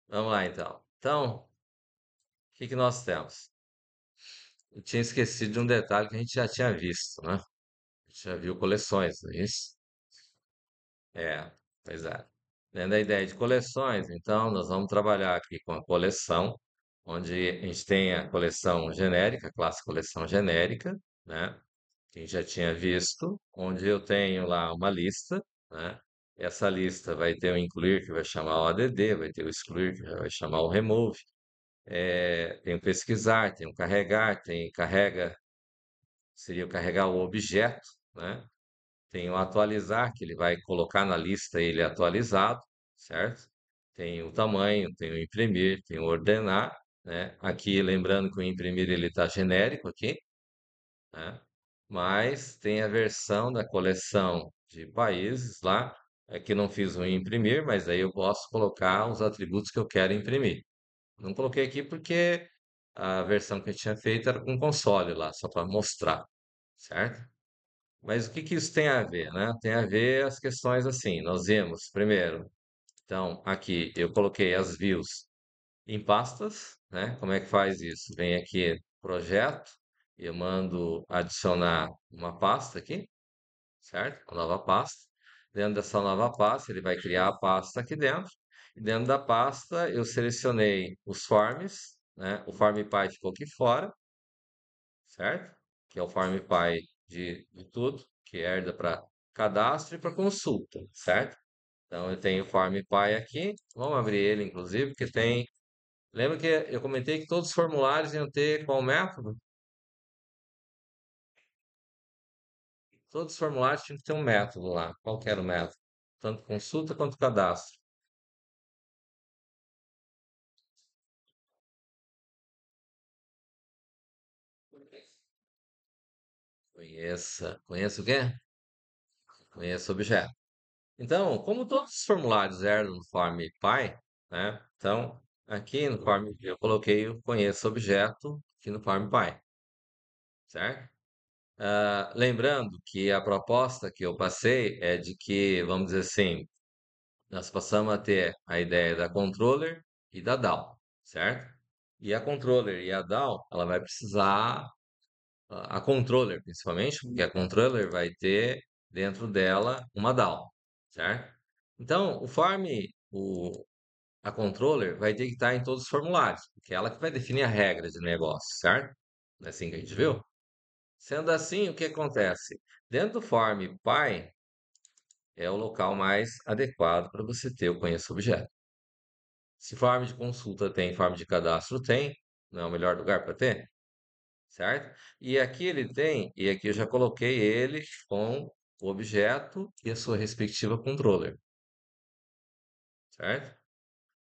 Vamos lá então. Então, o que que nós temos? Eu tinha esquecido de um detalhe que a gente já tinha visto, né? A gente já viu coleções, não é isso? É, pois é. Dentro da ideia de coleções, então, nós vamos trabalhar aqui com a coleção, onde a gente tem a coleção genérica, classe coleção genérica, né? Que a gente já tinha visto, onde eu tenho lá uma lista, né? Essa lista vai ter o incluir, que vai chamar o add, vai ter o excluir, que vai chamar o remove. Tem o pesquisar, tem o carregar, tem carrega, seria o carregar o objeto, né? Tem o atualizar, que ele vai colocar na lista ele atualizado, certo? Tem o tamanho, tem o imprimir, tem o ordenar, né? Aqui, lembrando que o imprimir ele está genérico aqui, né? Mas tem a versão da coleção de países lá, é que não fiz o imprimir, mas aí eu posso colocar os atributos que eu quero imprimir. Não coloquei aqui porque a versão que eu tinha feito era com console lá, só para mostrar, certo? Mas o que que isso tem a ver, né? Tem a ver as questões assim. Nós vemos primeiro, então aqui eu coloquei as views em pastas, né? Como é que faz isso? Vem aqui projeto, eu mando adicionar uma pasta aqui, certo? Uma nova pasta. Dentro dessa nova pasta, ele vai criar a pasta aqui dentro. E dentro da pasta, eu selecionei os forms, né? O form.py ficou aqui fora, certo? Que é o form.py de tudo, que herda para cadastro e para consulta, certo? Então, eu tenho o form.py aqui. Vamos abrir ele, inclusive, porque tem. Lembra que eu comentei que todos os formulários iam ter qual método? Todos os formulários tinham que ter um método lá. Qual que era o método? Tanto consulta quanto cadastro. Conheça o quê? Conheça o objeto. Então, como todos os formulários eram no form PY, né? Então, aqui no form eu coloquei o conheça objeto aqui no form PY, certo? Lembrando que a proposta que eu passei é de que, vamos dizer assim, nós passamos a ter a ideia da controller e da DAO, certo? E a controller e a DAO, ela vai precisar, a controller principalmente, porque a controller vai ter dentro dela uma DAO, certo? Então, a controller vai ter que estar em todos os formulários, porque é ela que vai definir a regra de negócio, certo? Não é assim que a gente viu? Sendo assim, o que acontece? Dentro do form Py é o local mais adequado para você ter o conheça objeto. Se form de consulta tem, form de cadastro tem, não é o melhor lugar para ter, certo? E aqui ele tem, e aqui eu já coloquei ele com o objeto e a sua respectiva controller, certo?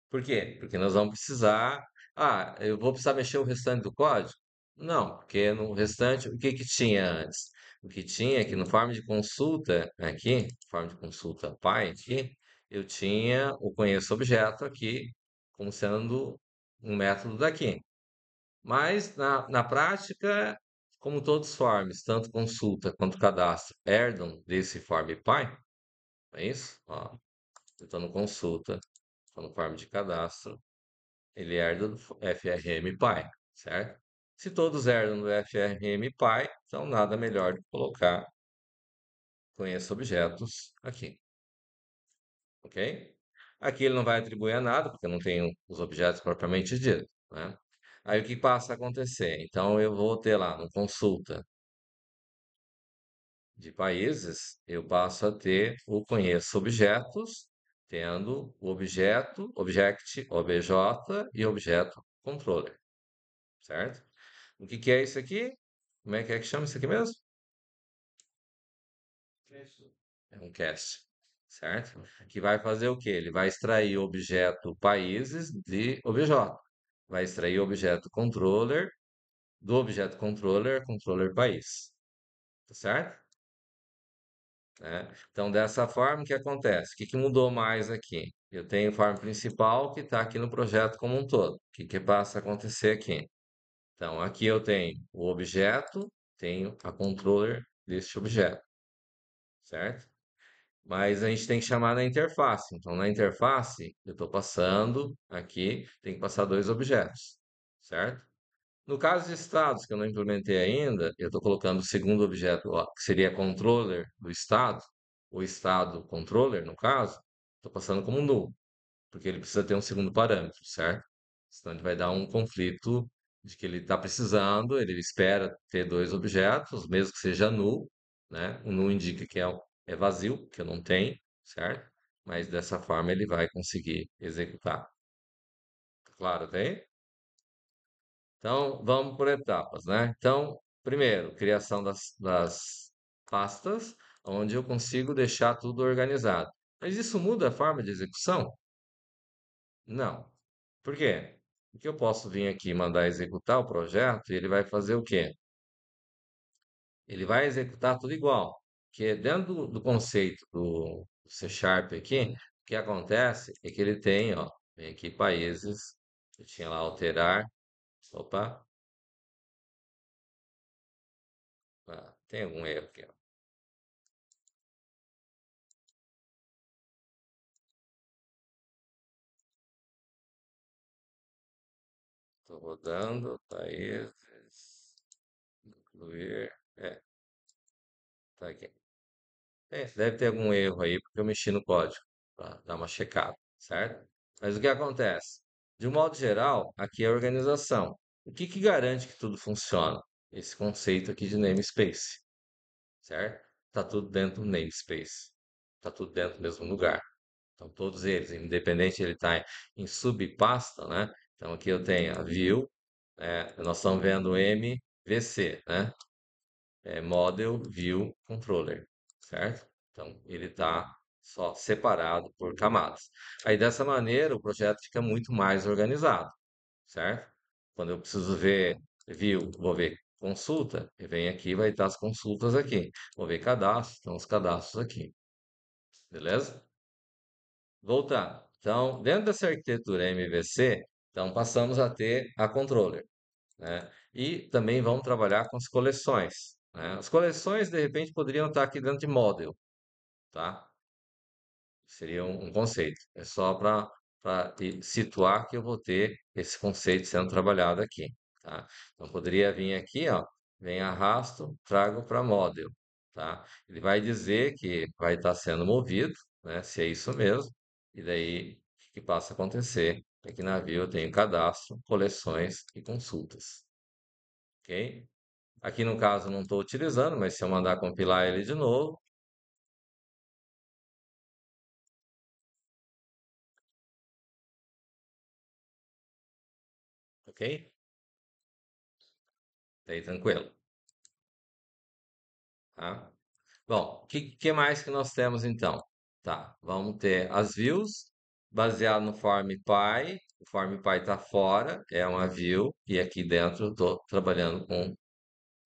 Por quê? Porque nós vamos precisar. Ah, eu vou precisar mexer o restante do código? Não, porque no restante, o que que tinha antes? O que tinha é que no form de consulta, aqui, form de consulta Py aqui, eu tinha o conheço objeto aqui, como sendo um método daqui. Mas na prática, como todos os forms, tanto consulta quanto cadastro, herdam desse form Py, é isso? Ó, eu estou no consulta, estou no form de cadastro. Ele herda do FRM Pi, certo? Se todos herdam do FRM Pi, então nada melhor do que colocar conheça objetos aqui, ok? Aqui ele não vai atribuir a nada, porque eu não tenho os objetos propriamente dito, né? Aí o que passa a acontecer? Então eu vou ter lá no consulta de países, eu passo a ter o conheça objetos, tendo o objeto, object, obj e objeto controller, certo? O que que é isso aqui? Como é que chama isso aqui mesmo? É um cast, certo? Que vai fazer o quê? Ele vai extrair o objeto países de obj. Vai extrair o objeto controller do objeto controller, controller país. Tá certo? Né? Então, dessa forma, o que acontece? O que que mudou mais aqui? Eu tenho o form principal que está aqui no projeto como um todo. O que que passa a acontecer aqui? Então, aqui eu tenho o objeto, tenho a controller deste objeto, certo? mas a gente tem que chamar na interface. Então, na interface, eu estou passando aqui, tem que passar dois objetos, certo? No caso de estados que eu não implementei ainda, eu estou colocando o segundo objeto, ó, que seria controller do estado, o estado controller, no caso, estou passando como null, porque ele precisa ter um segundo parâmetro, certo? Senão ele vai dar um conflito de que ele está precisando, ele espera ter dois objetos, mesmo que seja null, né? O null indica que é vazio, que eu não tenho, certo? Mas dessa forma ele vai conseguir executar. Claro, tem? Então, vamos por etapas, né? Então, primeiro, criação das pastas, onde eu consigo deixar tudo organizado. Mas isso muda a forma de execução? Não. Por quê? Porque eu posso vir aqui e mandar executar o projeto e ele vai fazer o quê? Ele vai executar tudo igual. Que dentro do conceito do C Sharp aqui, o que acontece é que ele tem, ó, vem aqui países, eu tinha lá alterar, opa, tem algum erro aqui, ó. Estou rodando, países, incluir, tá aqui. Deve ter algum erro aí, porque eu mexi no código, para dar uma checada, certo? Mas o que acontece? De um modo geral, aqui é a organização. O que que garante que tudo funciona? Esse conceito aqui de namespace, certo? Está tudo dentro do namespace. Está tudo dentro do mesmo lugar. Então, todos eles, independente ele estar em subpasta, né? Então, aqui eu tenho a view, nós estamos vendo o MVC, né? Model View Controller, certo? Então, ele está só separado por camadas. Aí, dessa maneira, o projeto fica muito mais organizado, certo? Quando eu preciso ver view, vou ver consulta, e vem aqui, vai estar as consultas aqui. Vou ver cadastro, estão os cadastros aqui, beleza? Voltar. Então, dentro dessa arquitetura MVC, então passamos a ter a controller, né? E também vamos trabalhar com as coleções, né? As coleções, de repente, poderiam estar aqui dentro de model, tá? Seria um conceito. É só para situar que eu vou ter esse conceito sendo trabalhado aqui, tá? Então, poderia vir aqui, ó, vem arrasto, trago para model, tá? Ele vai dizer que vai estar sendo movido, né? Se é isso mesmo. E daí, o que passa a acontecer? Aqui na view eu tenho cadastro, coleções e consultas, ok? Aqui no caso não estou utilizando, mas se eu mandar compilar ele de novo, ok? Daí tranquilo, tá? Bom, que mais que nós temos então? Tá, vamos ter as views baseado no form py. O form py está fora, é uma view, e aqui dentro eu estou trabalhando com,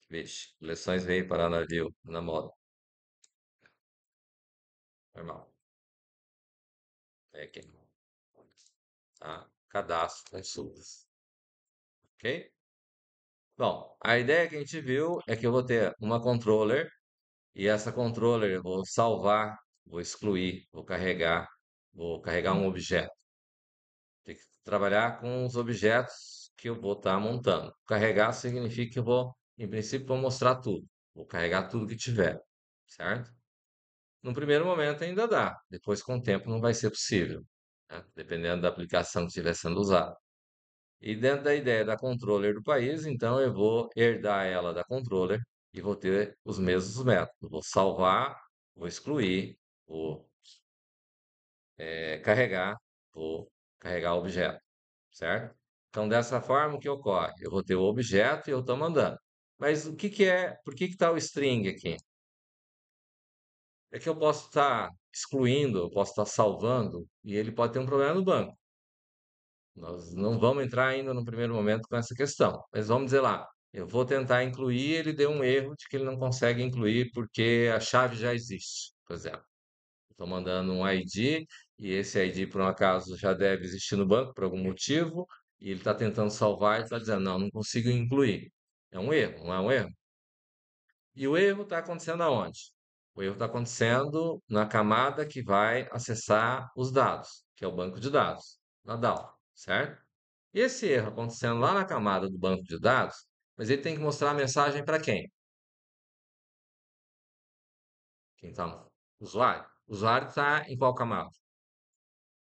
vixe, coleções veio parar na view, na moda, normal. É aqui, tá? Cadastro, consultas, ok? Bom, a ideia que a gente viu é que eu vou ter uma controller. E essa controller eu vou salvar, vou excluir, vou carregar um objeto. Tem que trabalhar com os objetos que eu vou estar montando. Carregar significa que eu vou, em princípio, vou mostrar tudo. Vou carregar tudo que tiver, certo? No primeiro momento ainda dá, depois com o tempo não vai ser possível, né? Dependendo da aplicação que estiver sendo usada. E dentro da ideia da controller do país, então eu vou herdar ela da controller e vou ter os mesmos métodos. Vou salvar, vou excluir, vou carregar, vou carregar o objeto, certo? Então, dessa forma, o que ocorre? Eu vou ter o objeto e eu estou mandando. Mas o que que é, por que que está o string aqui? É que eu posso estar excluindo, eu posso estar salvando, e ele pode ter um problema no banco. Nós não vamos entrar ainda no primeiro momento com essa questão, mas vamos dizer lá, eu vou tentar incluir, ele deu um erro de que ele não consegue incluir porque a chave já existe, por exemplo. Estou mandando um ID e esse ID, por um acaso, já deve existir no banco por algum motivo, e ele está tentando salvar e está dizendo, não, não consigo incluir. É um erro, não é um erro? E o erro está acontecendo aonde? O erro está acontecendo na camada que vai acessar os dados, que é o banco de dados, na DAO, certo? E esse erro acontecendo lá na camada do banco de dados, mas ele tem que mostrar a mensagem para quem? Quem está no usuário. O usuário está em qual camada?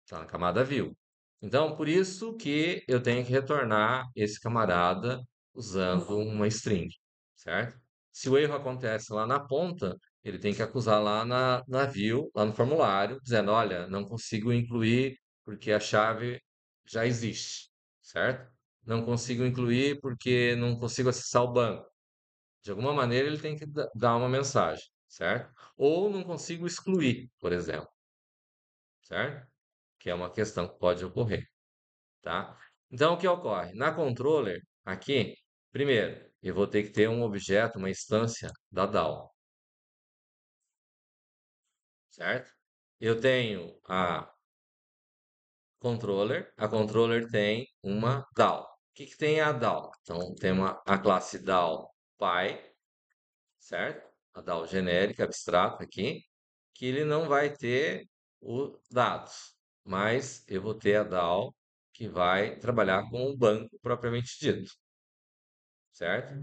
Está na camada view. Então, por isso que eu tenho que retornar esse camarada usando uma string, certo? Se o erro acontece lá na ponta, ele tem que acusar lá na view, lá no formulário, dizendo, olha, não consigo incluir porque a chave já existe, certo? Não consigo incluir porque não consigo acessar o banco. De alguma maneira ele tem que dar uma mensagem, certo? Ou não consigo excluir, por exemplo, certo? Que é uma questão que pode ocorrer, tá? Então, o que ocorre? Na controller, aqui, primeiro, eu vou ter que ter um objeto, uma instância da DAO, certo? Eu tenho a controller tem uma DAO. O que que tem a DAO? Então, tem a classe DAO Py, certo? A DAO genérica, abstrata aqui, que ele não vai ter os dados, mas eu vou ter a DAO que vai trabalhar com o banco propriamente dito, certo?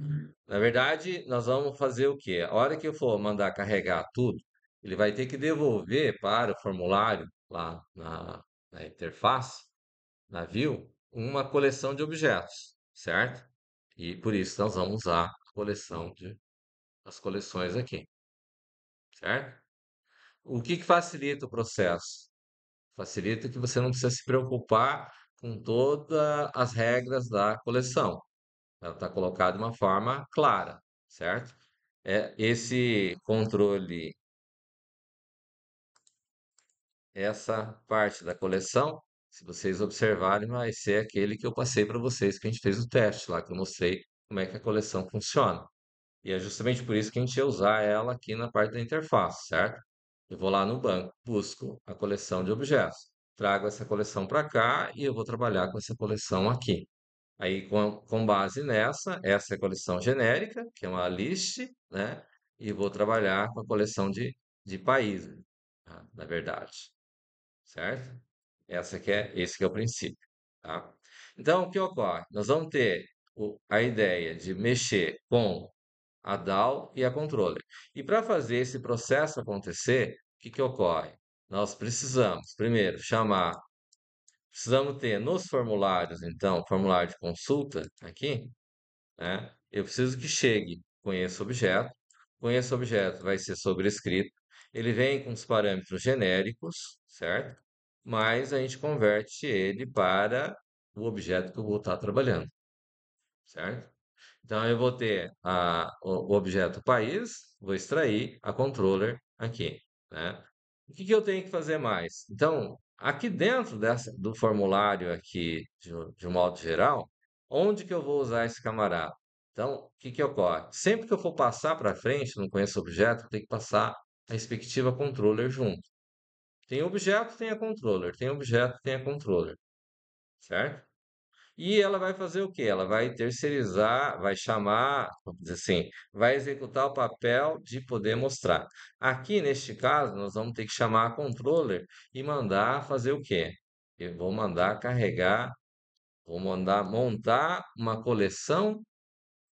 Na verdade, nós vamos fazer o quê? A hora que eu for mandar carregar tudo, ele vai ter que devolver para o formulário lá na interface, na view, uma coleção de objetos, certo? E por isso nós vamos usar as coleções aqui, certo? O que que facilita o processo? Facilita que você não precisa se preocupar com todas as regras da coleção. Ela está colocada de uma forma clara, certo? Esse controle, essa parte da coleção, se vocês observarem, vai ser aquele que eu passei para vocês, que a gente fez o teste lá, que eu mostrei como é que a coleção funciona. E é justamente por isso que a gente ia usar ela aqui na parte da interface, certo? Eu vou lá no banco, busco a coleção de objetos, trago essa coleção para cá e eu vou trabalhar com essa coleção aqui. Aí, com base nessa, essa é a coleção genérica, que é uma list, né? E vou trabalhar com a coleção de países, tá? Na verdade, certo? Esse que é o princípio, tá? Então, o que ocorre? Nós vamos ter a ideia de mexer com a DAO e a controller. E para fazer esse processo acontecer, o que que ocorre? Nós precisamos, primeiro, precisamos ter nos formulários, então, formulário de consulta aqui, né? Eu preciso que chegue com esse objeto vai ser sobrescrito, ele vem com os parâmetros genéricos, certo? Mas a gente converte ele para o objeto que eu vou estar trabalhando, certo? Então, eu vou ter o objeto país, vou extrair a controller aqui, né? O que que eu tenho que fazer mais? Então, aqui dentro do formulário aqui, de um modo geral, onde que eu vou usar esse camarada? Então, o que que ocorre? Sempre que eu for passar para frente, não conheço objeto, eu tenho que passar a respectiva controller junto. Tem objeto, tem a controller. Tem objeto, tem a controller. Certo? E ela vai fazer o quê? Ela vai terceirizar, vai chamar, vamos dizer assim, vai executar o papel de poder mostrar. Aqui, neste caso, nós vamos ter que chamar a controller e mandar fazer o quê? Eu vou mandar carregar, vou mandar montar uma coleção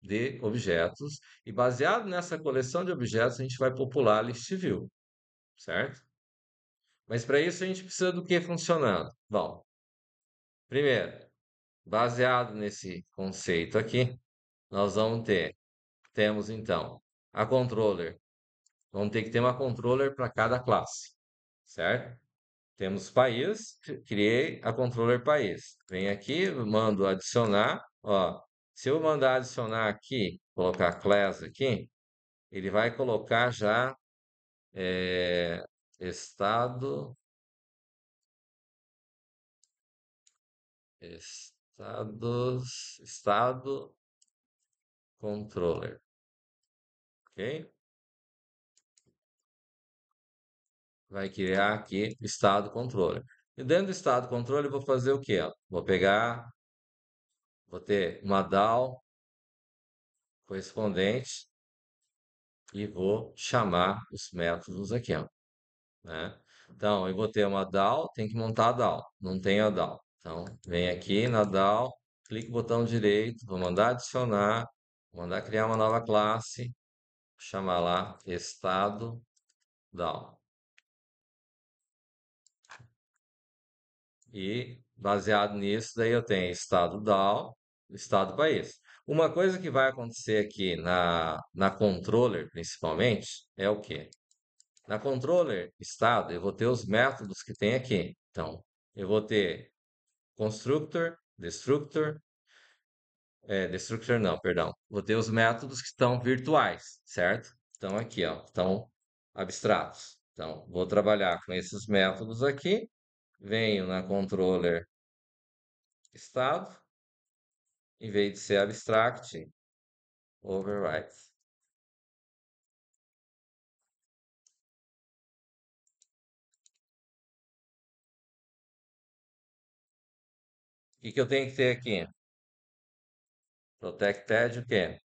de objetos e baseado nessa coleção de objetos a gente vai popular a list view, certo? Mas para isso a gente precisa do que funcionando? Bom, primeiro, baseado nesse conceito aqui, nós temos então a controller. Vamos ter que ter uma controller para cada classe, certo? Temos país, criei a controller país. Vem aqui, mando adicionar, ó. Se eu mandar adicionar aqui, colocar class aqui, ele vai colocar já é, estado, estado controller, ok? Vai criar aqui o estado controller. E dentro do estado controller eu vou fazer o quê? Ó? Vou ter uma DAO correspondente e vou chamar os métodos aqui, ó, né? Então, eu vou ter uma DAO, tem que montar a DAO. Não tem a DAO. Então, vem aqui na DAO, clique no botão direito, vou mandar adicionar, vou mandar criar uma nova classe, chamar lá estado DAO. E baseado nisso, daí eu tenho estado DAO, estado país. Uma coisa que vai acontecer aqui na controller, principalmente, é o quê? Na controller estado, eu vou ter os métodos que tem aqui. Então, eu vou ter constructor, destructor, destructor não, perdão. Vou ter os métodos que estão virtuais, certo? Então, aqui, ó, estão abstratos. Então, vou trabalhar com esses métodos aqui. Venho na controller estado, em vez de ser abstract, override. O que que eu tenho que ter aqui? Protected o quê?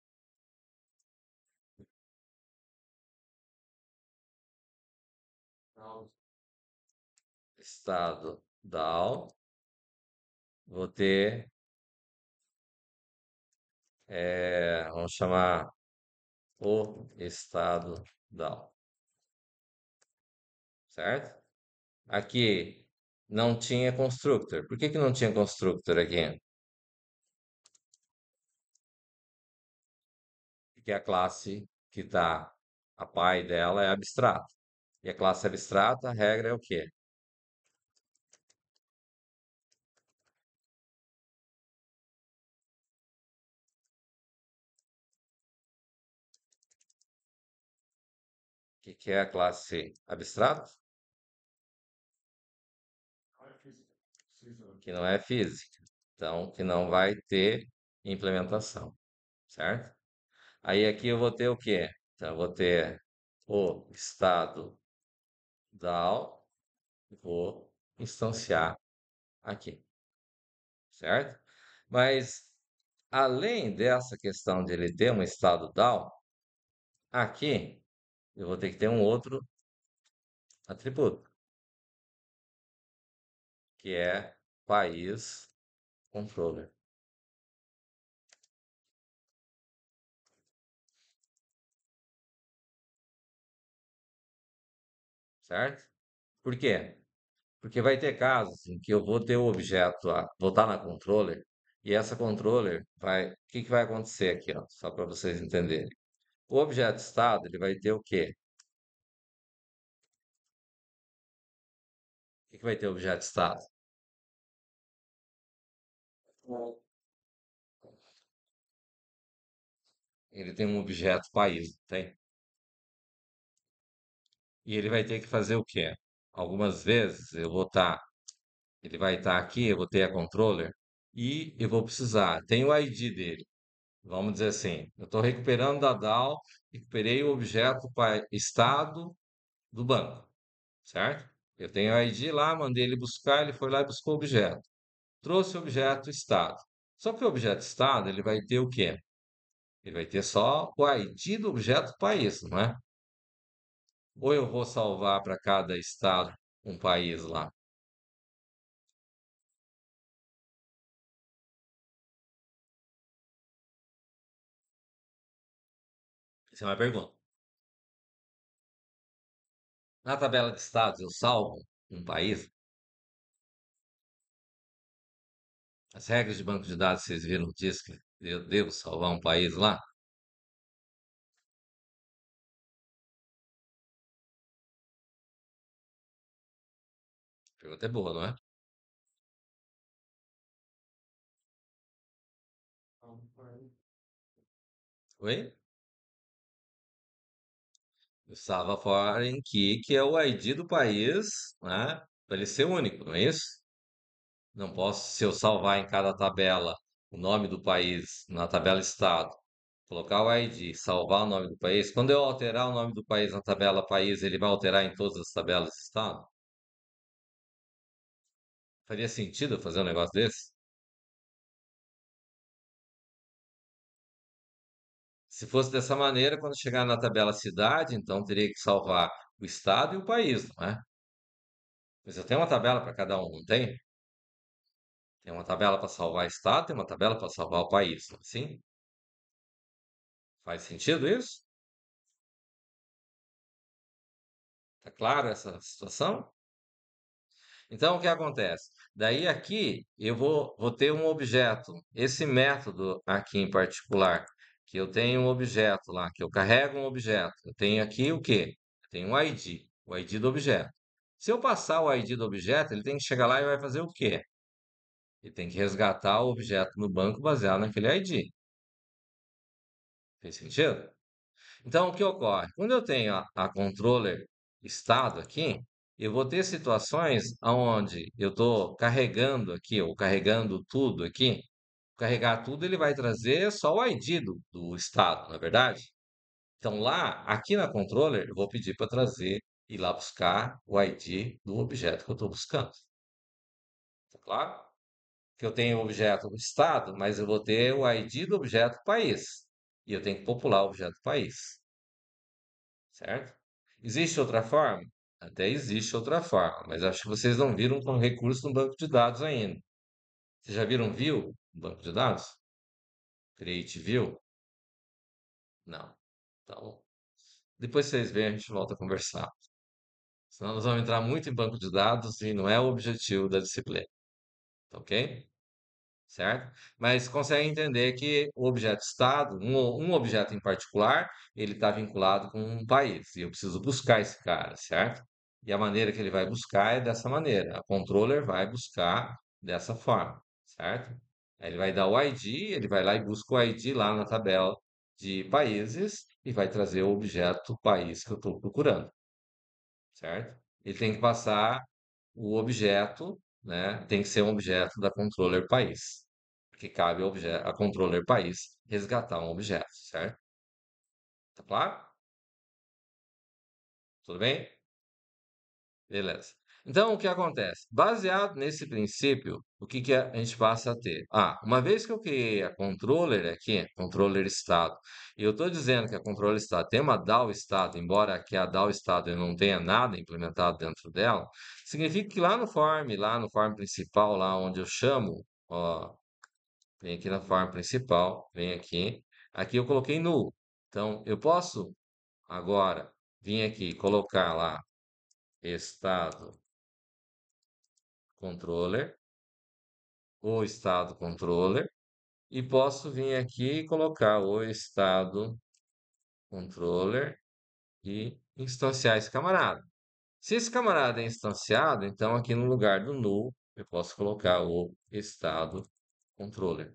Estado down. Vou ter, vamos chamar o estado down, certo? Aqui não tinha constructor. Por que que não tinha constructor aqui? Porque a classe que está a pai dela é abstrata. E a classe abstrata, a regra é o quê? O que que é a classe abstrata? Que não é física. Então, que não vai ter implementação, certo? Aí aqui eu vou ter o quê? Então, eu vou ter o estado DAO, vou instanciar aqui, certo? Mas, além dessa questão de ele ter um estado DAO, aqui eu vou ter que ter um outro atributo, que é país controller, certo? Por quê? Porque vai ter casos em que eu vou ter o objeto lá, vou estar na controller, e essa controller vai. O que que vai acontecer aqui, ó? Só para vocês entenderem. O objeto estado, ele vai ter o quê? O que que vai ter o objeto estado? Ele tem um objeto país, não tem? E ele vai ter que fazer o quê? Algumas vezes eu vou estar, ele vai estar aqui, eu vou ter a controller, e eu vou precisar, tem o ID dele. Vamos dizer assim, eu estou recuperando da DAO, recuperei o objeto estado do banco, certo? Eu tenho o ID lá, mandei ele buscar, ele foi lá e buscou o objeto. Trouxe o objeto estado. Só que o objeto estado, ele vai ter o quê? Ele vai ter só o ID do objeto país, não é? Ou eu vou salvar para cada estado um país lá? Essa é uma pergunta. Na tabela de estados, eu salvo um país? As regras de banco de dados, vocês viram, diz que eu devo salvar um país lá? A pergunta é boa, não é? Oi? O salva foreign key, que é o ID do país, né? Para ele ser único, não é isso? Não posso, se eu salvar em cada tabela o nome do país, na tabela estado, colocar o ID, salvar o nome do país, quando eu alterar o nome do país na tabela país, ele vai alterar em todas as tabelas estado? Faria sentido eu fazer um negócio desse? Se fosse dessa maneira, quando chegar na tabela cidade, então teria que salvar o estado e o país, não é? Mas eu tenho uma tabela para cada um, não tem? Tem uma tabela para salvar o estado, tem uma tabela para salvar o país, não é assim? Faz sentido isso? Tá claro essa situação? Então, o que acontece? Daí aqui eu vou ter um objeto. Esse método aqui em particular, que eu tenho um objeto lá, que eu carrego um objeto. Eu tenho aqui o quê? Eu tenho um ID, o ID do objeto. Se eu passar o ID do objeto, ele tem que chegar lá e vai fazer o quê? Ele tem que resgatar o objeto no banco baseado naquele ID. Fez sentido? Então, o que ocorre? Quando eu tenho a controller estado aqui, eu vou ter situações onde eu estou carregando aqui, ou carregando tudo aqui. Carregar tudo, ele vai trazer só o ID do estado, na verdade? Então, lá, aqui na controller, eu vou pedir para trazer, ir lá buscar o ID do objeto que eu estou buscando. Tá claro? Que eu tenho o objeto estado, mas eu vou ter o ID do objeto país. E eu tenho que popular o objeto país. Certo? Existe outra forma? Até existe outra forma, mas acho que vocês não viram com recurso no banco de dados ainda. Vocês já viram view no banco de dados? Create view? Não. Então, depois vocês veem, a gente volta a conversar. Senão nós vamos entrar muito em banco de dados e não é o objetivo da disciplina. Tá ok? Certo? Mas consegue entender que o objeto estado, um objeto em particular, ele está vinculado com um país, e eu preciso buscar esse cara, certo? E a maneira que ele vai buscar é dessa maneira. A controller vai buscar dessa forma, certo? Aí ele vai dar o ID, ele vai lá e busca o ID lá na tabela de países e vai trazer o objeto país que eu estou procurando, certo? Ele tem que passar o objeto, né? Tem que ser um objeto da controller país, porque cabe ao a controller país resgatar um objeto, certo? Tá claro? Tudo bem? Beleza. Então, o que acontece? Baseado nesse princípio, o que que a gente passa a ter? Ah, uma vez que eu criei a controller aqui, controller estado, e eu estou dizendo que a controller estado tem uma DAO estado, embora aqui a DAO estado eu não tenha nada implementado dentro dela, significa que lá no form principal, lá onde eu chamo, ó, vem aqui na form principal, vem aqui, aqui eu coloquei null. Então, eu posso agora vir aqui e colocar lá estado controller, o estado controller, e posso vir aqui e colocar o estado controller e instanciar esse camarada. Se esse camarada é instanciado, então aqui no lugar do null eu posso colocar o estado controller.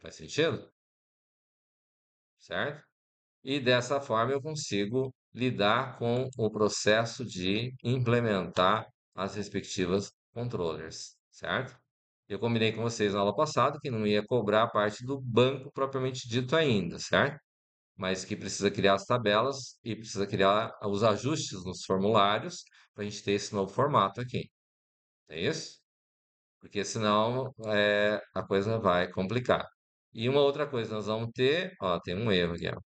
Faz sentido? Certo? E dessa forma eu consigo lidar com o processo de implementar as respectivas controllers, certo? Eu combinei com vocês na aula passada que não ia cobrar a parte do banco propriamente dito ainda, certo? Mas que precisa criar as tabelas e precisa criar os ajustes nos formulários para a gente ter esse novo formato aqui. É isso? Porque senão a coisa vai complicar. E uma outra coisa, nós vamos ter, ó, tem um erro aqui, ó.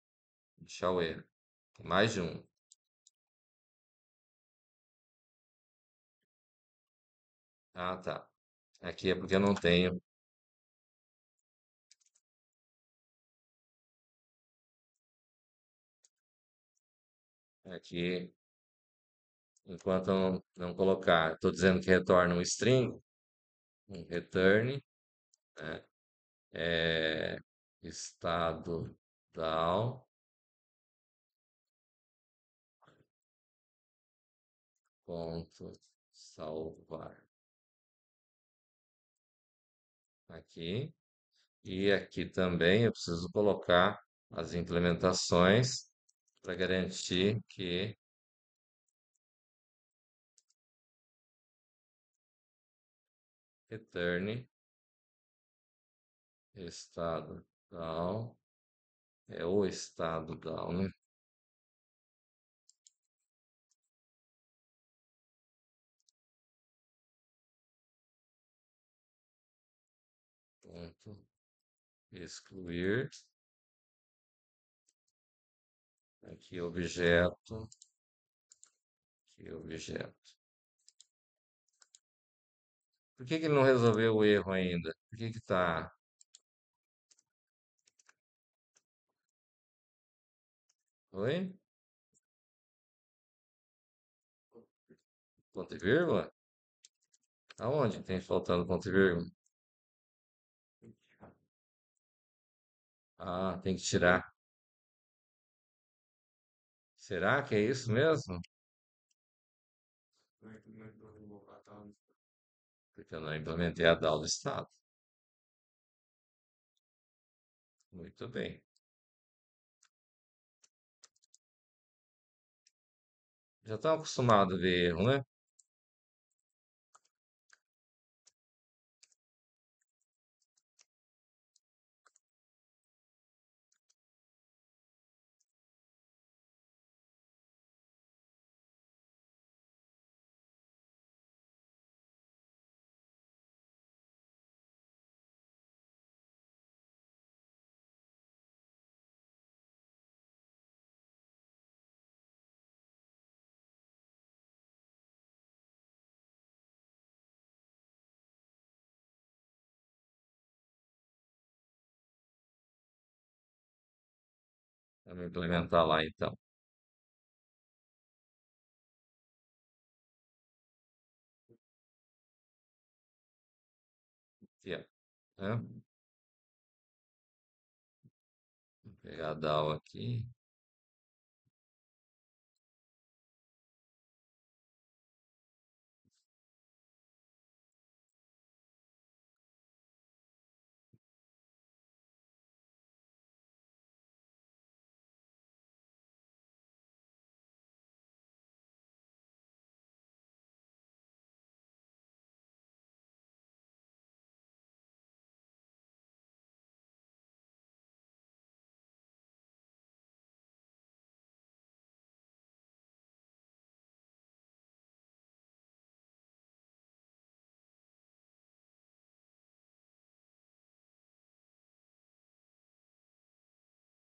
Deixar o erro. Tem mais de um. Ah, tá. Aqui é porque eu não tenho. Aqui, enquanto eu não colocar, estou dizendo que retorna um string, um return, né? É, estado down, ponto salvar aqui. E aqui também eu preciso colocar as implementações para garantir que return estado down é o estado down, né? Ponto excluir Aqui objeto, aqui objeto. Por que que ele não resolveu o erro ainda? Por que que tá... Oi? Ponto e vírgula? Aonde tem faltando ponto e vírgula? Ah, tem que tirar. Será que é isso mesmo? Porque eu não implementei a DAO do Estado. Muito bem. Já estão acostumados a ver erro, né? Vamos implementar lá então. Aqui, ó, né? Vou pegar a DAO aqui.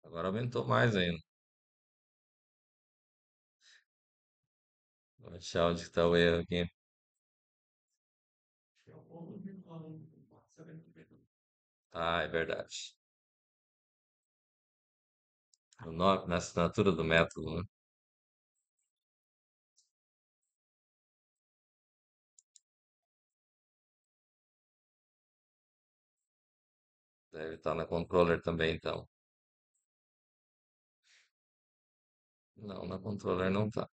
Agora aumentou mais ainda. Vou achar onde está o erro aqui. Ah, é verdade. O nome, na assinatura do método, né? Deve estar na controller também, então. Não, na controller não tá.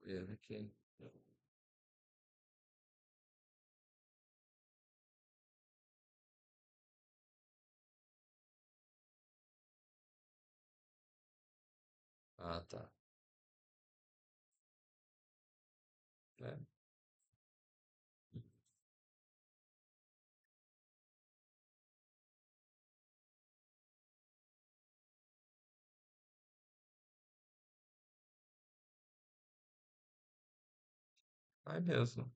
Erro aqui. Ah, tá. É, vai mesmo.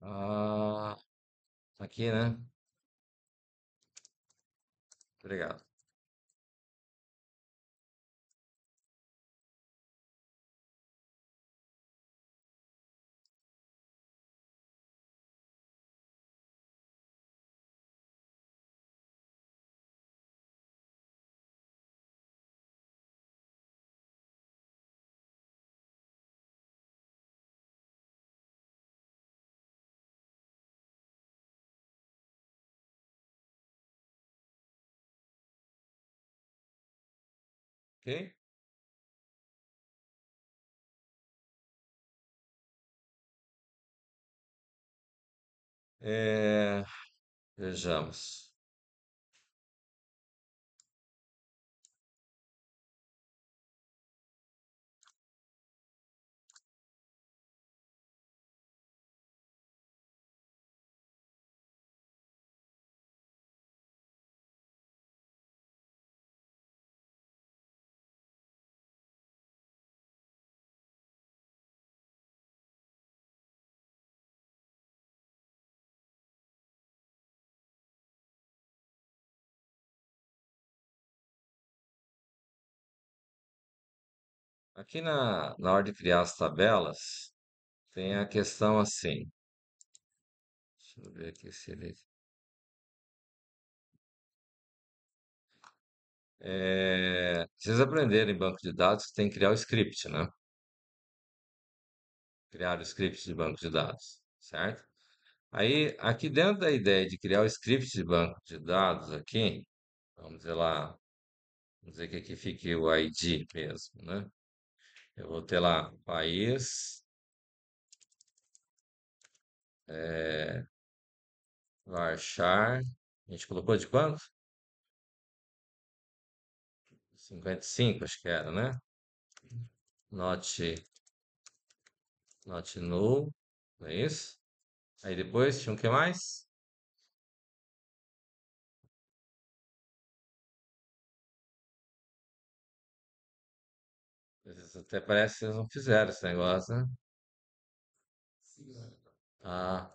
Ah, aqui, né? Obrigado. ok? É, vejamos. Aqui na hora de criar as tabelas, tem a questão assim. Deixa eu ver aqui se ele. Vocês aprenderam em banco de dados que tem que criar o script, né? Criar o script de banco de dados, certo? Aí, aqui dentro da ideia de criar o script de banco de dados aqui, vamos dizer lá, vamos dizer que aqui fique o ID mesmo, né? Eu vou ter lá país, é, varchar, a gente colocou de quanto? 55, acho que era, né? Not, not null, não é isso? Aí depois tinha o que mais? Até parece que vocês não fizeram esse negócio, né? Ah,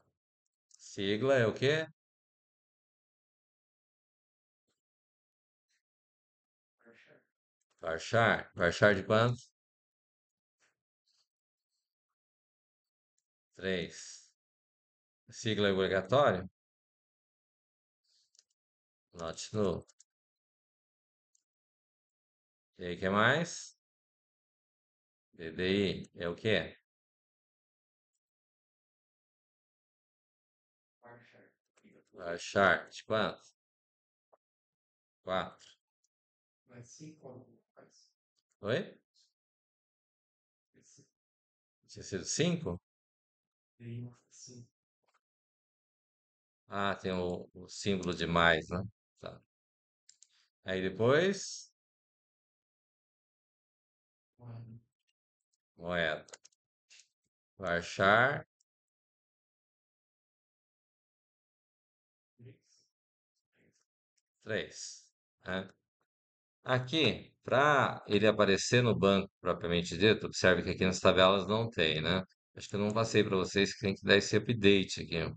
sigla é o quê? Varchar. Varchar de quanto? 3. Sigla é obrigatório? Not null. E aí, o que mais? DDI é o quê? Varchar de quanto? 4. Oi? Tinha sido 5? Ah, tem o símbolo de mais, né? Tá. Aí depois, moeda. Varchar 3. Aqui, para ele aparecer no banco propriamente dito, observe que aqui nas tabelas não tem, né? Acho que eu não passei para vocês que tem que dar esse update aqui, ó.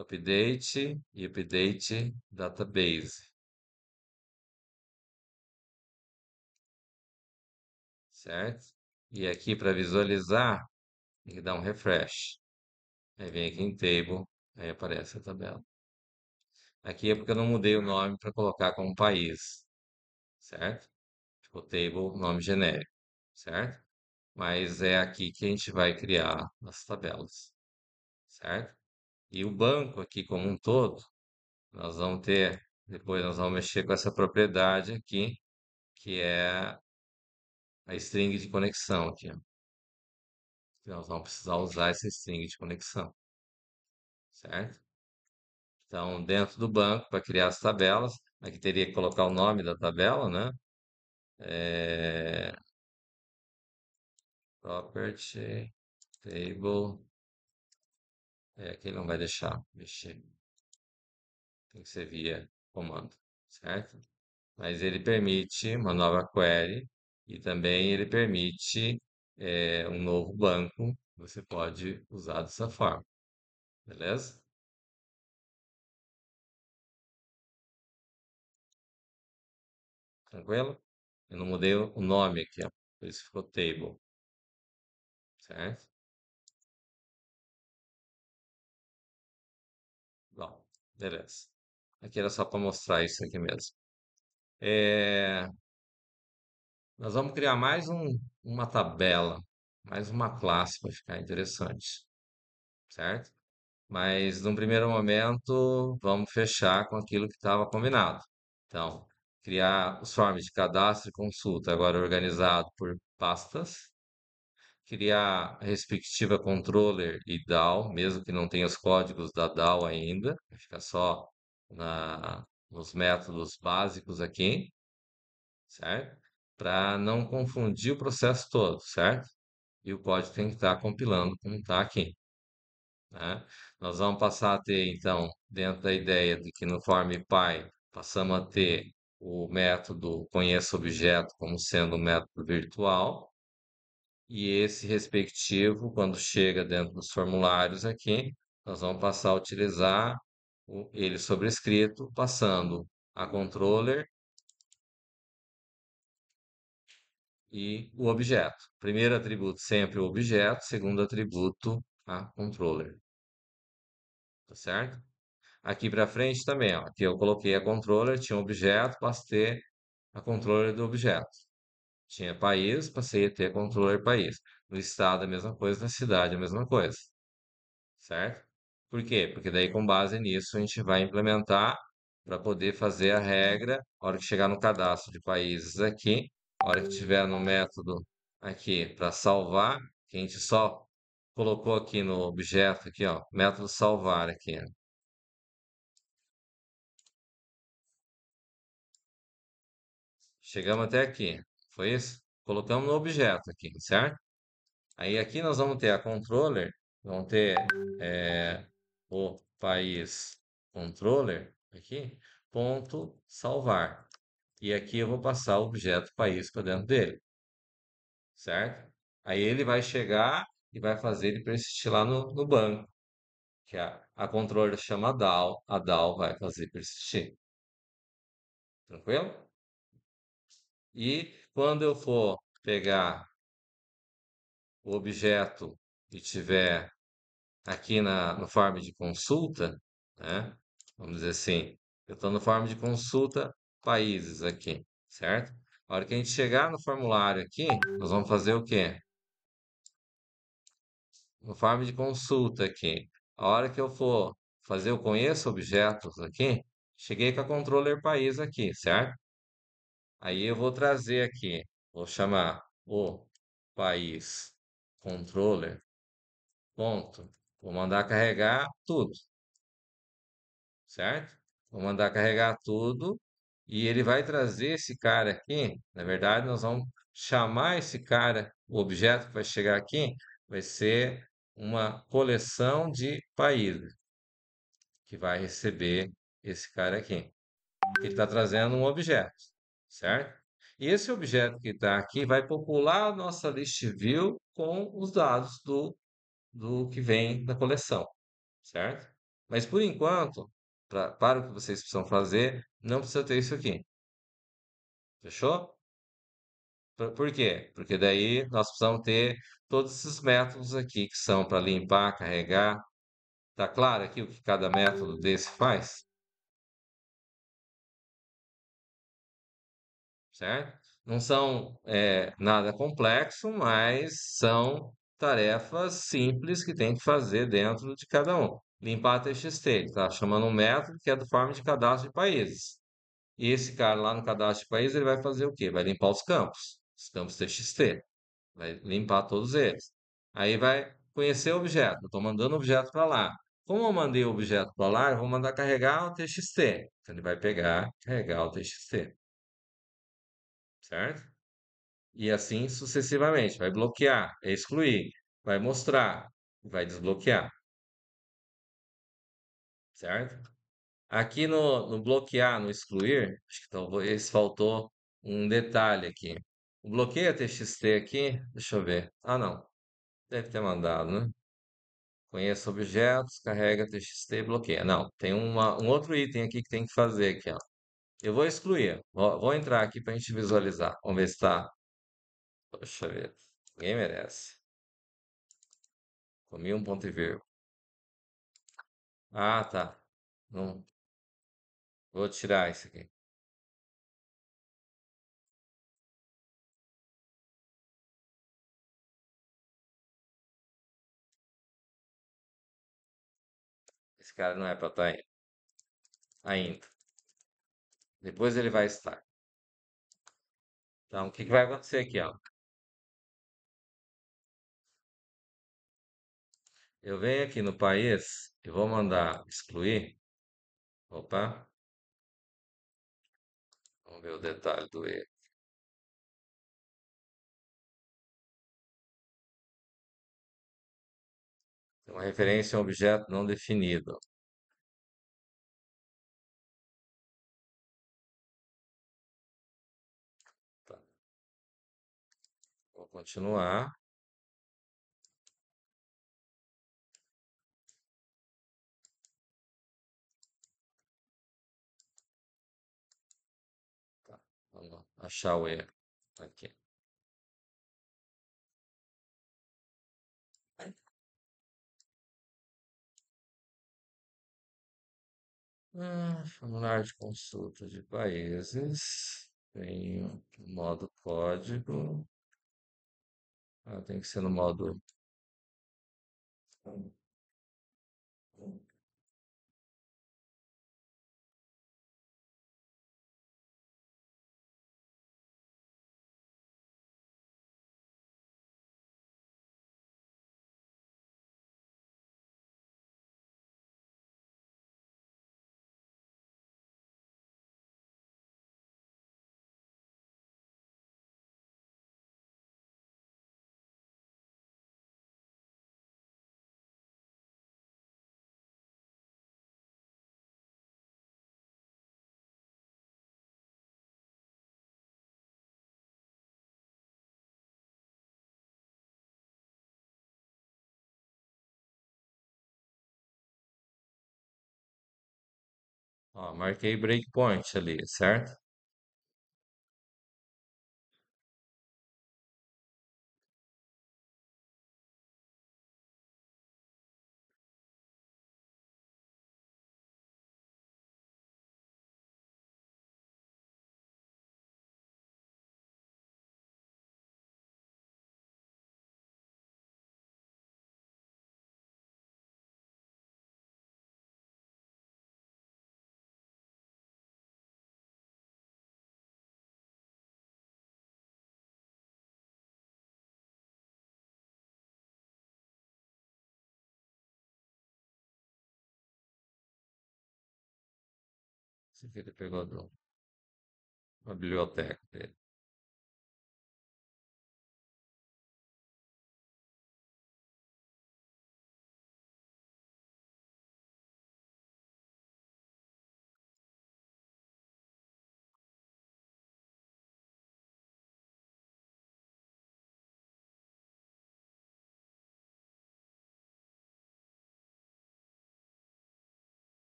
Update e update database, certo? E aqui para visualizar, tem que dar um refresh. Aí vem aqui em table, aí aparece a tabela. Aqui é porque eu não mudei o nome para colocar como país, certo? Ficou table, nome genérico, certo? Mas é aqui que a gente vai criar as tabelas, certo? E o banco aqui como um todo, nós vamos ter, depois nós vamos mexer com essa propriedade aqui, que é a string de conexão aqui, ó. Nós vamos precisar usar essa string de conexão, certo? Então, dentro do banco, para criar as tabelas, aqui teria que colocar o nome da tabela, né? É, property, table, aqui ele não vai deixar mexer, tem que ser via comando, certo? Mas ele permite uma nova query e também ele permite um novo banco. Você pode usar dessa forma, beleza? Tranquilo? Eu não mudei o nome aqui, ó, por isso ficou table, certo? Bom, beleza. Aqui era só para mostrar isso aqui mesmo. É, nós vamos criar uma tabela, mais uma classe para ficar interessante, certo? Mas num primeiro momento, vamos fechar com aquilo que estava combinado. Então, criar os forms de cadastro e consulta, agora organizado por pastas, criar a respectiva controller e DAO, mesmo que não tenha os códigos da DAO ainda, vai ficar só nos métodos básicos aqui, certo? Para não confundir o processo todo, certo? E o código tem que estar compilando como está aqui, né? Nós vamos passar a ter, então, dentro da ideia de que no form Py passamos a ter o método conheça objeto como sendo um método virtual, e esse respectivo, quando chega dentro dos formulários aqui, nós vamos passar a utilizar ele sobrescrito, passando a controller e o objeto. Primeiro atributo sempre o objeto, segundo atributo a controller, tá certo? Aqui para frente também, ó, aqui eu coloquei a controller, tinha um objeto, passei a controller do objeto. Tinha país, passei a ter controller país. No estado a mesma coisa, na cidade a mesma coisa, certo? Por quê? Porque daí com base nisso a gente vai implementar para poder fazer a regra, a hora que chegar no cadastro de países aqui, a hora que tiver no método aqui para salvar, que a gente só colocou aqui no objeto aqui, ó, método salvar aqui. Chegamos até aqui. Foi isso? Colocamos no objeto aqui, certo? Aí aqui nós vamos ter a controller, vamos ter o país controller aqui, ponto salvar. E aqui eu vou passar o objeto país para dentro dele, certo? Aí ele vai chegar e vai fazer ele persistir lá no banco, que a controller chama DAO, a DAO vai fazer persistir. Tranquilo? E quando eu for pegar o objeto e tiver aqui no form de consulta, né? Vamos dizer assim, eu estou no form de consulta países aqui, certo? A hora que a gente chegar no formulário aqui, nós vamos fazer o quê? No form de consulta aqui. A hora que eu for fazer o conheço objetos aqui, cheguei com a controller país aqui, certo? Aí eu vou trazer aqui, vou chamar o país controller, ponto. Vou mandar carregar tudo, certo? Vou mandar carregar tudo e ele vai trazer esse cara aqui. Na verdade, nós vamos chamar esse cara, o objeto que vai chegar aqui, vai ser uma coleção de países que vai receber esse cara aqui. Ele está trazendo um objeto, certo? E esse objeto que está aqui vai popular a nossa list view com os dados do que vem da coleção, certo? Mas por enquanto, para o que vocês precisam fazer, não precisa ter isso aqui. Fechou? Por quê? Porque daí nós precisamos ter todos esses métodos aqui que são para limpar, carregar. Tá claro aqui o que cada método desse faz? Certo? Não são nada complexo, mas são tarefas simples que tem que fazer dentro de cada um. Limpar TXT, ele está chamando um método que é do forma de cadastro de países. E esse cara lá no cadastro de país, ele vai fazer o quê? Vai limpar os campos TXT, vai limpar todos eles. Aí vai conhecer o objeto. Eu estou mandando o objeto para lá. Como eu mandei o objeto para lá, eu vou mandar carregar o TXT. Então ele vai pegar, carregar o TXT, certo? E assim sucessivamente. Vai bloquear, excluir, vai mostrar, vai desbloquear, certo? Aqui no bloquear, no excluir, acho que talvez faltou um detalhe aqui. O bloqueio TXT aqui, deixa eu ver. Ah, não. Deve ter mandado, né? Conheça objetos, carrega TXT e bloqueia. Não, tem um outro item aqui que tem que fazer aqui, ó. Eu vou excluir. Vou entrar aqui para a gente visualizar. Vamos ver se está. Deixa eu ver. Ninguém merece. Comi um ponto e vírgula. Ah, tá. Não, vou tirar isso aqui. Esse cara não é para estar aí ainda. Depois ele vai estar. Então, o que que vai acontecer aqui, ó? Eu venho aqui no país e vou mandar excluir. Opa, vamos ver o detalhe do E. Tem uma referência a um objeto não definido. Tá, vou continuar. Tá, vamos achar o erro aqui. Formulário de consulta de países. Tem o modo código. Ah, tem que ser no modo. Ó, marquei breakpoint ali, certo? Esse aqui ele pegou uma biblioteca dele.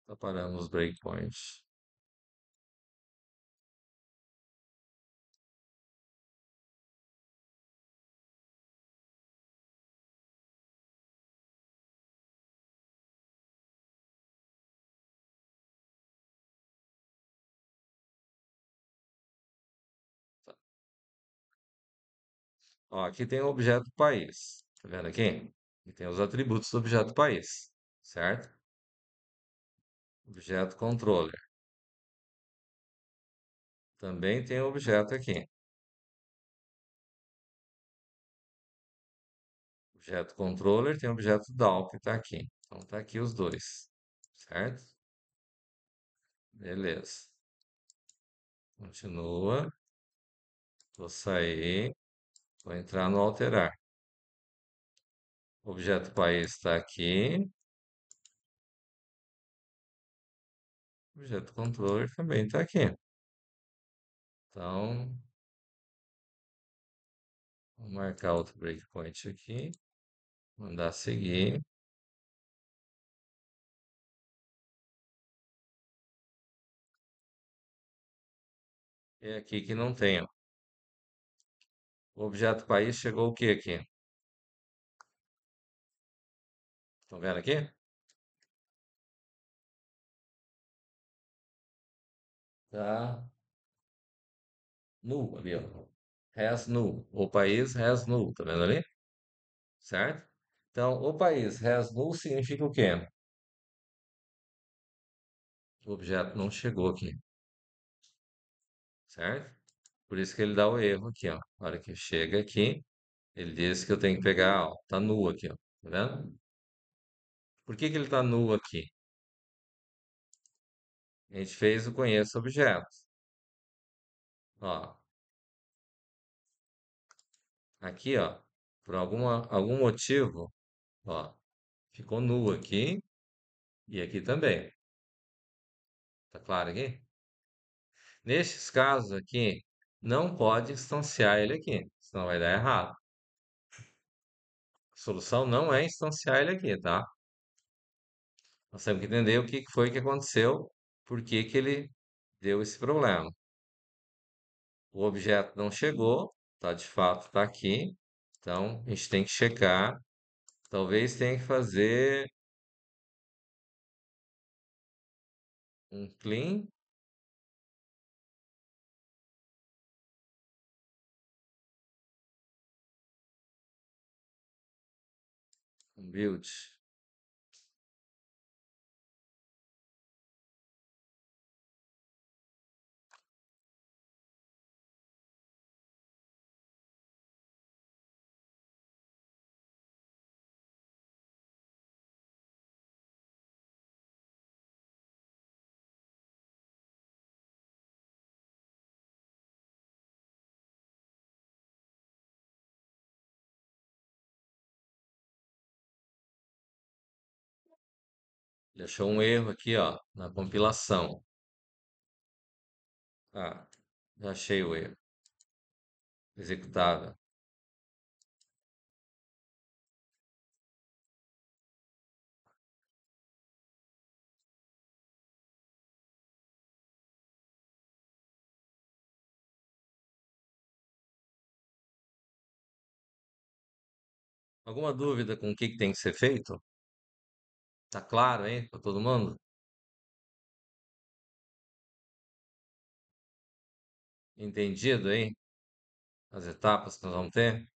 Tá parando os breakpoints. Tá. Ó, aqui tem o objeto país. Tá vendo aqui? E tem os atributos do objeto país, certo? Objeto controller. Também tem o objeto aqui. Objeto controller tem o objeto DAO que está aqui. Então tá aqui os dois, certo? Beleza. Continua. Vou sair. Vou entrar no alterar. Objeto país está aqui. Objeto controller também está aqui. Então, vou marcar outro breakpoint aqui. Mandar seguir. É aqui que não tem, ó. O objeto país chegou o que aqui? Estão vendo aqui? Tá nu ali, ó. Has nu. O país has nu. Tá vendo ali? Certo? Então, o país has nu significa o quê? O objeto não chegou aqui, certo? Por isso que ele dá o erro aqui, ó. Na hora que chega aqui, ele diz que eu tenho que pegar, ó, tá nu aqui, ó. Tá vendo? Por que que ele tá nu aqui? A gente fez o conheço objetos. Ó, aqui, ó, por algum motivo, ó, ficou nu aqui e aqui também. Tá claro aqui? Nestes casos aqui, não pode instanciar ele aqui, senão vai dar errado. A solução não é instanciar ele aqui, tá? Nós temos que entender o que foi que aconteceu, por que que ele deu esse problema. O objeto não chegou, tá? De fato, tá aqui. Então, a gente tem que checar. Talvez tenha que fazer um clean, um build. Ele achou um erro aqui, ó, na compilação. Ah, já achei o erro. Executável. Alguma dúvida com o que que tem que ser feito? Tá claro, hein, para todo mundo? Entendido, hein? As etapas que nós vamos ter?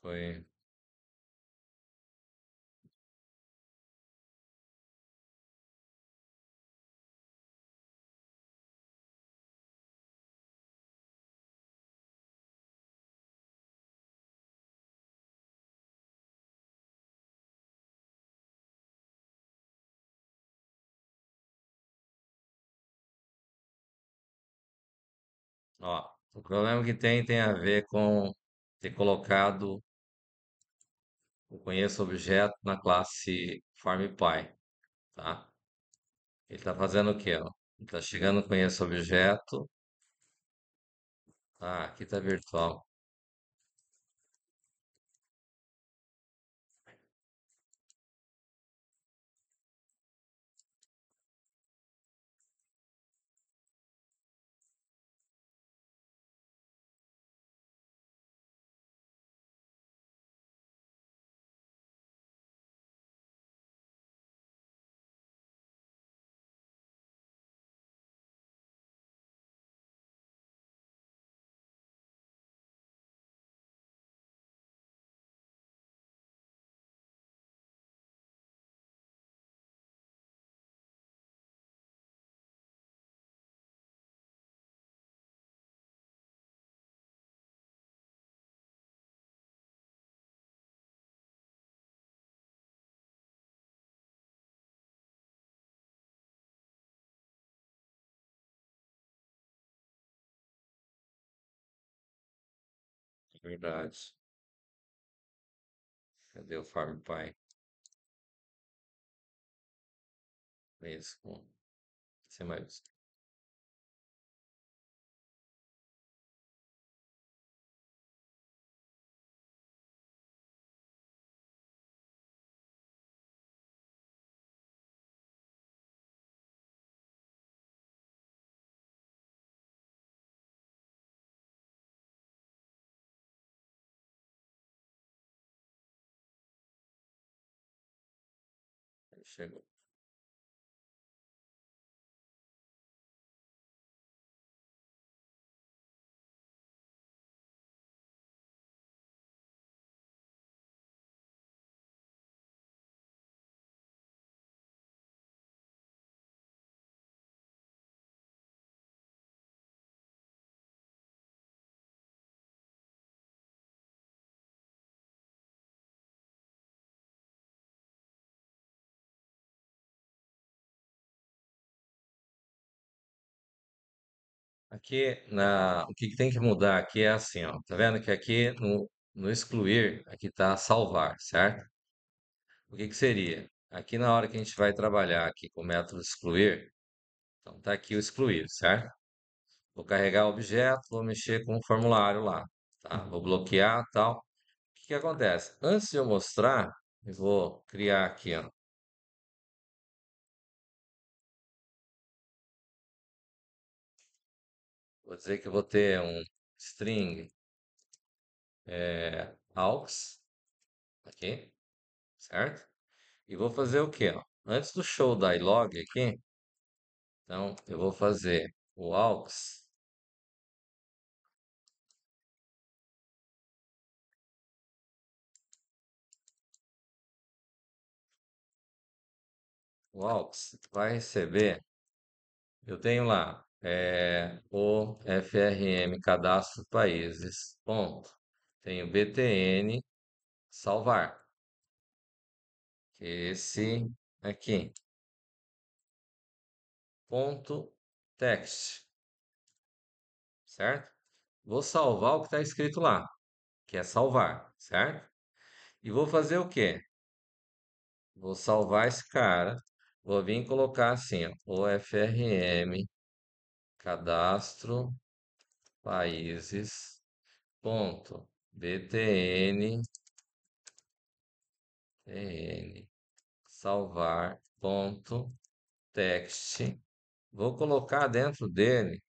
Foi. Ó, o problema que tem a ver com ter colocado o conheço objeto na classe FarmPy, tá? Ele está fazendo o quê, ó? Ele está chegando no conheço objeto. Ah, aqui está virtual. Verdade. Cadê o Farm Pai? É isso, com C maiúsculo. Aí chegou. Aqui o que que tem que mudar aqui é assim, ó. Tá vendo que aqui no excluir, aqui tá salvar, certo? O que que seria? Aqui na hora que a gente vai trabalhar aqui com o método excluir, então tá aqui o excluir, certo? Vou carregar o objeto, vou mexer com o formulário lá, tá? Vou bloquear, tal. O que que acontece? Antes de eu mostrar, eu vou criar aqui, ó. Vou dizer que eu vou ter um string aux aqui, certo? E vou fazer o quê, ó? Antes do show die log aqui, então eu vou fazer o aux vai receber, eu tenho lá o FRM cadastro países, ponto. Tenho btn salvar, que é esse aqui, ponto text, certo? Vou salvar o que está escrito lá, que é salvar, certo? E vou fazer o quê? Vou salvar esse cara. Vou vir colocar assim, ó, OFRM, cadastro, países, ponto, btn, tn, salvar, ponto, text. Vou colocar dentro dele,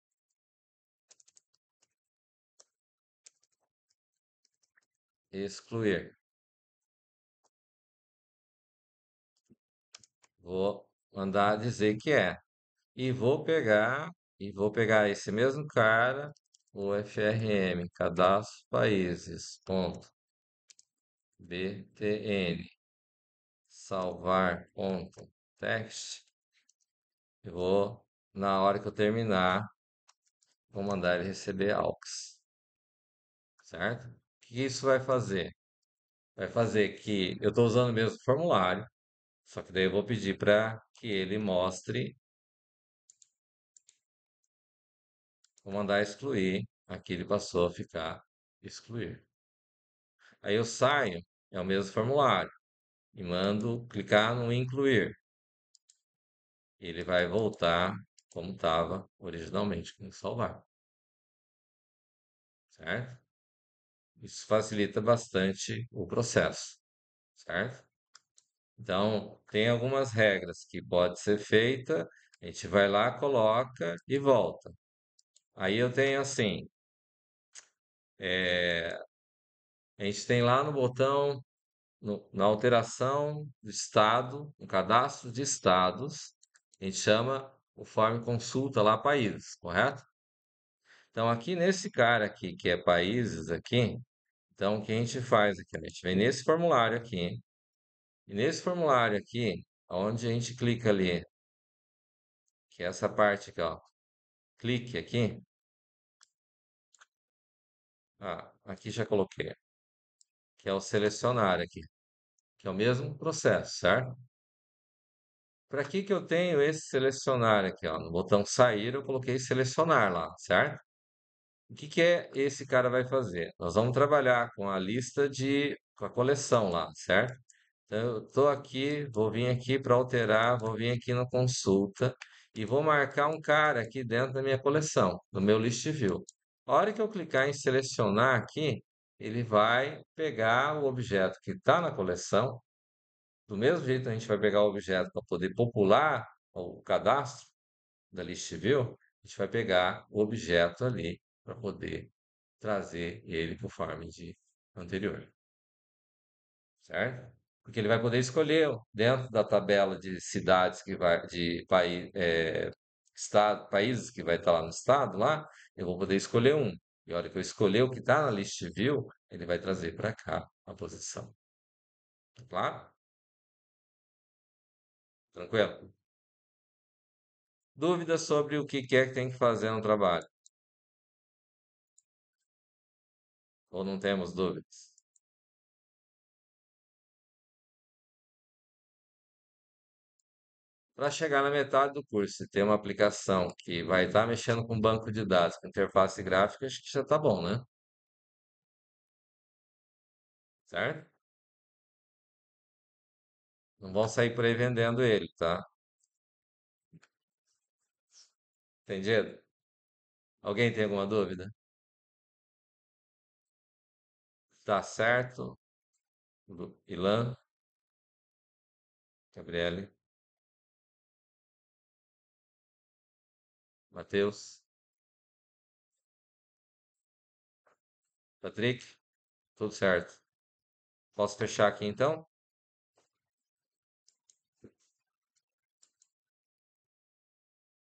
excluir. Vou mandar dizer que é. E vou pegar esse mesmo cara, o FRM, cadastro países, ponto, btn, salvar, ponto, text. Eu vou, na hora que eu terminar, vou mandar ele receber aux, certo? O que isso vai fazer? Vai fazer que eu estou usando o mesmo formulário, só que daí eu vou pedir para que ele mostre, vou mandar excluir, aqui ele passou a ficar excluir. Aí eu saio, é o mesmo formulário, e mando clicar no incluir. Ele vai voltar como estava originalmente, com salvar, certo? Isso facilita bastante o processo, certo? Então, tem algumas regras que pode ser feita, a gente vai lá, coloca e volta. Aí eu tenho assim, a gente tem lá no botão, na alteração do estado, no cadastro de estados, a gente chama o form consulta lá países, correto? Então, aqui nesse cara aqui, que é países aqui, então o que a gente faz aqui? A gente vem nesse formulário aqui, e nesse formulário aqui, onde a gente clica ali, que é essa parte aqui, ó, clique aqui, aqui já coloquei, que é o selecionar aqui, que é o mesmo processo, certo? Para que eu tenho esse selecionar aqui, ó? No botão sair eu coloquei selecionar lá, certo? O que que é esse cara vai fazer? Nós vamos trabalhar com a lista com a coleção lá, certo? Então, eu estou aqui, vou vir aqui para alterar, vou vir aqui no consulta e vou marcar um cara aqui dentro da minha coleção, do meu list view. A hora que eu clicar em selecionar aqui, ele vai pegar o objeto que está na coleção. Do mesmo jeito, a gente vai pegar o objeto para poder popular o cadastro da list view, a gente vai pegar o objeto ali para poder trazer ele para o farm de anterior, certo? Porque ele vai poder escolher dentro da tabela de cidades que vai, de país, estado, países que vai estar lá no estado, lá, eu vou poder escolher um. E a hora que eu escolher o que está na list view, ele vai trazer para cá a posição. Tá claro? Tranquilo? Dúvidas sobre o que é que tem que fazer no trabalho? Ou não temos dúvidas? Para chegar na metade do curso, se tem uma aplicação que vai estar mexendo com banco de dados, com interface gráfica, acho que já está bom, né? Certo? Não vão sair por aí vendendo ele, tá? Entendido? Alguém tem alguma dúvida? Tá certo? Ilan, Gabriele, Matheus, Patrick, tudo certo. Posso fechar aqui então?